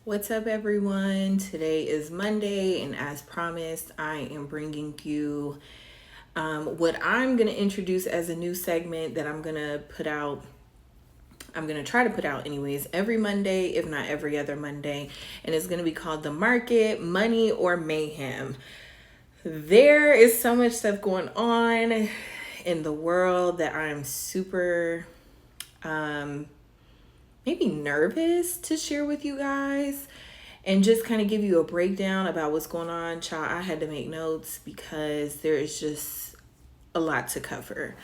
What's up, everyone? Today is Monday, and as promised, I am bringing you what I'm going to introduce as a new segment that I'm going to put out. I'm going to try to put out, anyways, every Monday, if not every other Monday, and it's going to be called The Market, Money, or Mayhem. There is so much stuff going on in the world that I'm super maybe nervous to share with you guys and just kind of give you a breakdown about what's going on. Child, I had to make notes because there is just a lot to cover.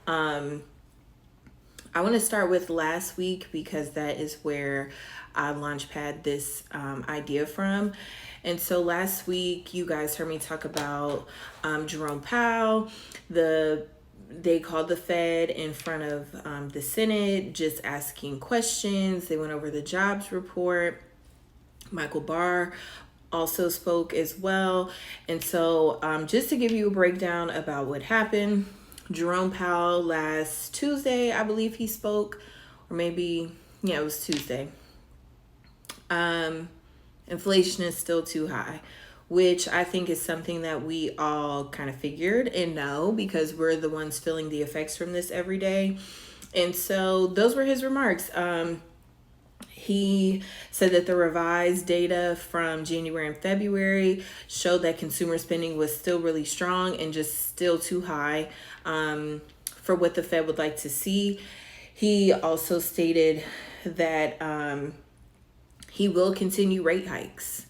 I want to start with last week because that is where I launchpad this idea from. And so last week, you guys heard me talk about Jerome Powell. They called the Fed in front of the Senate, just asking questions. They went over the jobs report. Michael Barr also spoke as well. And so just to give you a breakdown about what happened, Jerome Powell last Tuesday, I believe he spoke, or maybe, yeah, it was Tuesday. Inflation is still too high, which I think is something that we all kind of figured and know because we're the ones feeling the effects from this every day. And so those were his remarks. He said that the revised data from January and February showed that consumer spending was still really strong and just still too high for what the Fed would like to see. He also stated that he will continue rate hikes.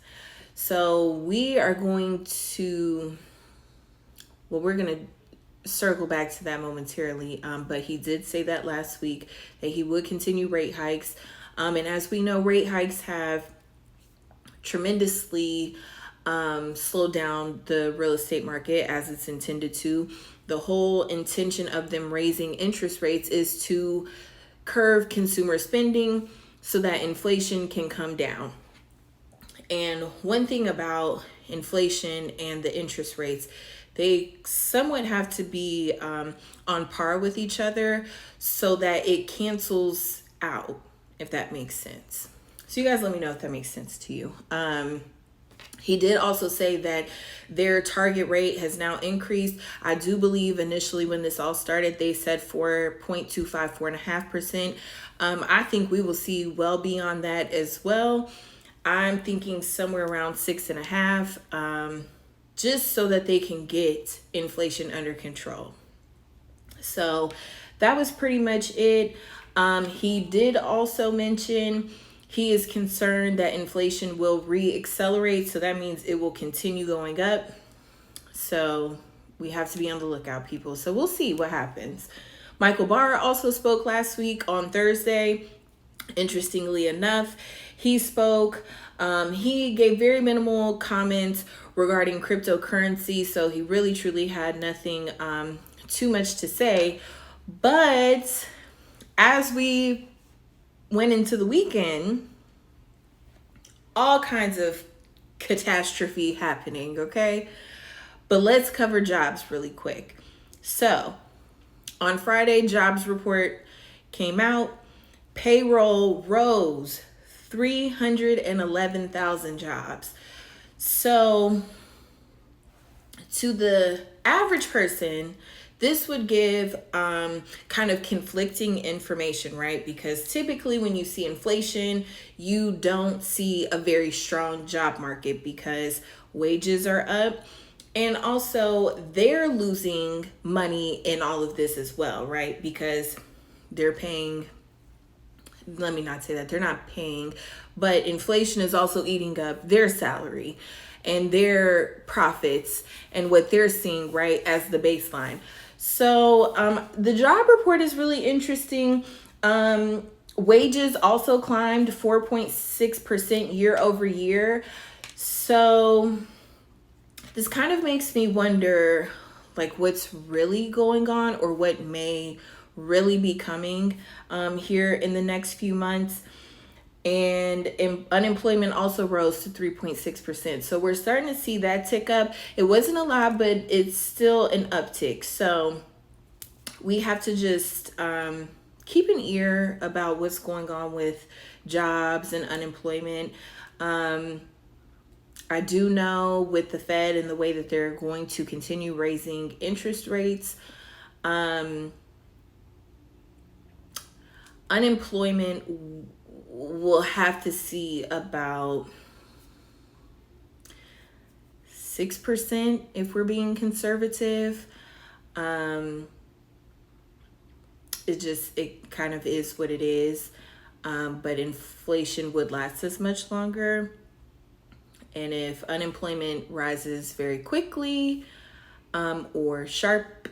So we are going to, we're going to circle back to that momentarily. But he did say that last week that he would continue rate hikes. And as we know, rate hikes have tremendously slowed down the real estate market as it's intended to. The whole intention of them raising interest rates is to curb consumer spending so that inflation can come down. And one thing about inflation and the interest rates, they somewhat have to be on par with each other so that it cancels out, if that makes sense. So you guys let me know if that makes sense to you. He did also say that their target rate has now increased. I do believe initially when this all started, they said 4.25, 4.5%. I think we will see well beyond that as well. I'm thinking somewhere around 6.5, just so that they can get inflation under control. So that was pretty much it. He did also mention he is concerned that inflation will re-accelerate. So that means it will continue going up. So we have to be on the lookout, people. So we'll see what happens. Michael Barr also spoke last week on Thursday. Interestingly enough, he spoke. He gave very minimal comments regarding cryptocurrency. So he really, truly had nothing too much to say. But as we went into the weekend, all kinds of catastrophe happening, okay? But let's cover jobs really quick. So on Friday, jobs report came out. Payroll rose 311,000 jobs. So to the average person, this would give kind of conflicting information, right? Because typically when you see inflation, you don't see a very strong job market because wages are up. And also they're losing money in all of this as well, right? Because they're paying, let me not say that, they're not paying, but inflation is also eating up their salary and their profits and what they're seeing, right, as the baseline. So the job report is really interesting. Wages also climbed 4.6% year over year. So this kind of makes me wonder, like, what's really going on or what may really be coming here in the next few months. And unemployment also rose to 3.6%. So we're starting to see that tick up. It wasn't a lot, but it's still an uptick. So we have to just keep an ear about what's going on with jobs and unemployment. I do know with the Fed and the way that they're going to continue raising interest rates, unemployment will have to see about 6% if we're being conservative. It kind of is what it is. But inflation would last us much longer. And if unemployment rises very quickly, or sharp,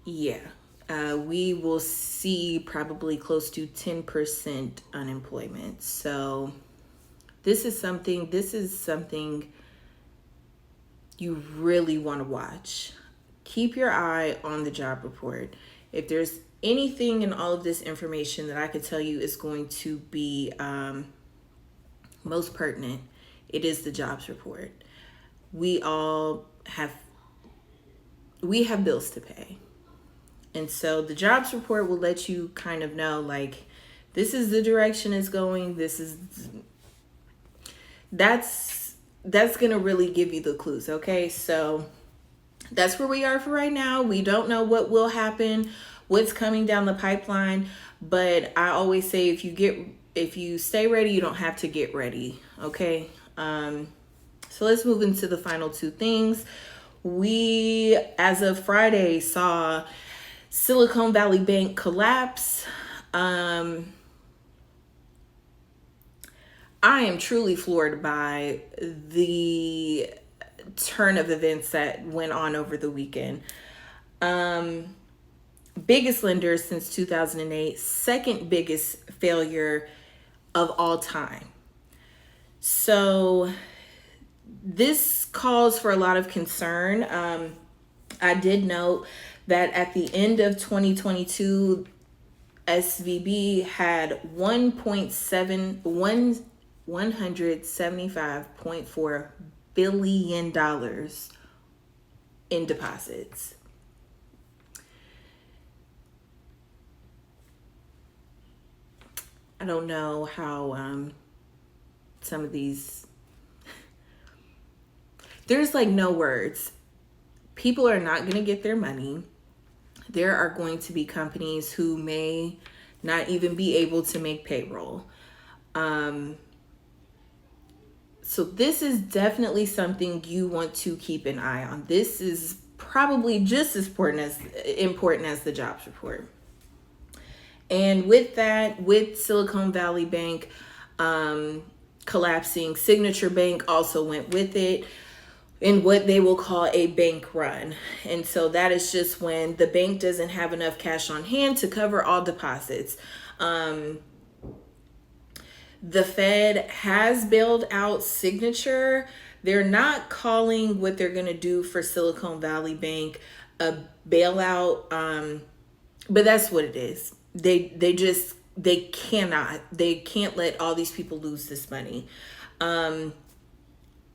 we will see probably close to 10% unemployment. So this is something you really want to watch. Keep your eye on the job report. If there's anything in all of this information that I could tell you is going to be most pertinent, it is the jobs report. We have bills to pay. And so the jobs report will let you kind of know, like, this is the direction it's going. That's going to really give you the clues. Okay. So that's where we are for right now. We don't know what will happen, what's coming down the pipeline, but I always say if you stay ready, you don't have to get ready. Okay. So let's move into the final two things. We, as of Friday, saw Silicon Valley Bank collapse. I am truly floored by the turn of events that went on over the weekend. Biggest lender since 2008, second biggest failure of all time. So this calls for a lot of concern. I did note that at the end of 2022, SVB had $175.4 billion in deposits. I don't know how some of these, there's like no words. People are not going to get their money. There are going to be companies who may not even be able to make payroll. So this is definitely something you want to keep an eye on. This is probably just as important as the jobs report. And with that, with Silicon Valley Bank collapsing, Signature Bank also went with it in what they will call a bank run. And so that is just when the bank doesn't have enough cash on hand to cover all deposits. The Fed has bailed out Signature. They're not calling what they're going to do for Silicon Valley Bank a bailout, but that's what it is. They can't let all these people lose this money.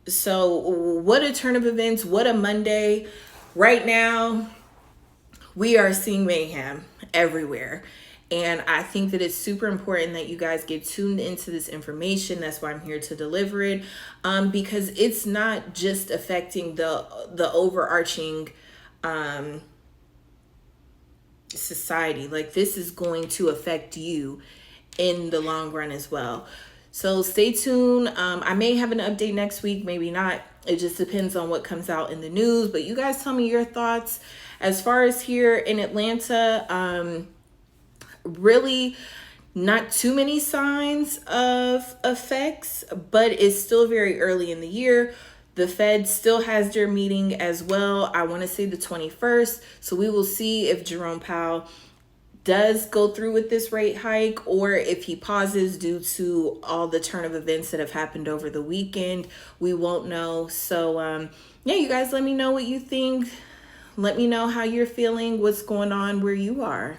So what a turn of events, what a Monday. Right now, we are seeing mayhem everywhere. And I think that it's super important that you guys get tuned into this information. That's why I'm here to deliver it. Because it's not just affecting the overarching society. Like, this is going to affect you in the long run as well. So stay tuned. I may have an update next week, maybe not. It just depends on what comes out in the news. But you guys tell me your thoughts. As far as here in Atlanta, really not too many signs of effects, but it's still very early in the year. The Fed still has their meeting as well. I want to say the 21st. So we will see if Jerome Powell does go through with this rate hike or if he pauses due to all the turn of events that have happened over the weekend. We won't know. So you guys let me know what you think. Let me know how you're feeling, what's going on where you are.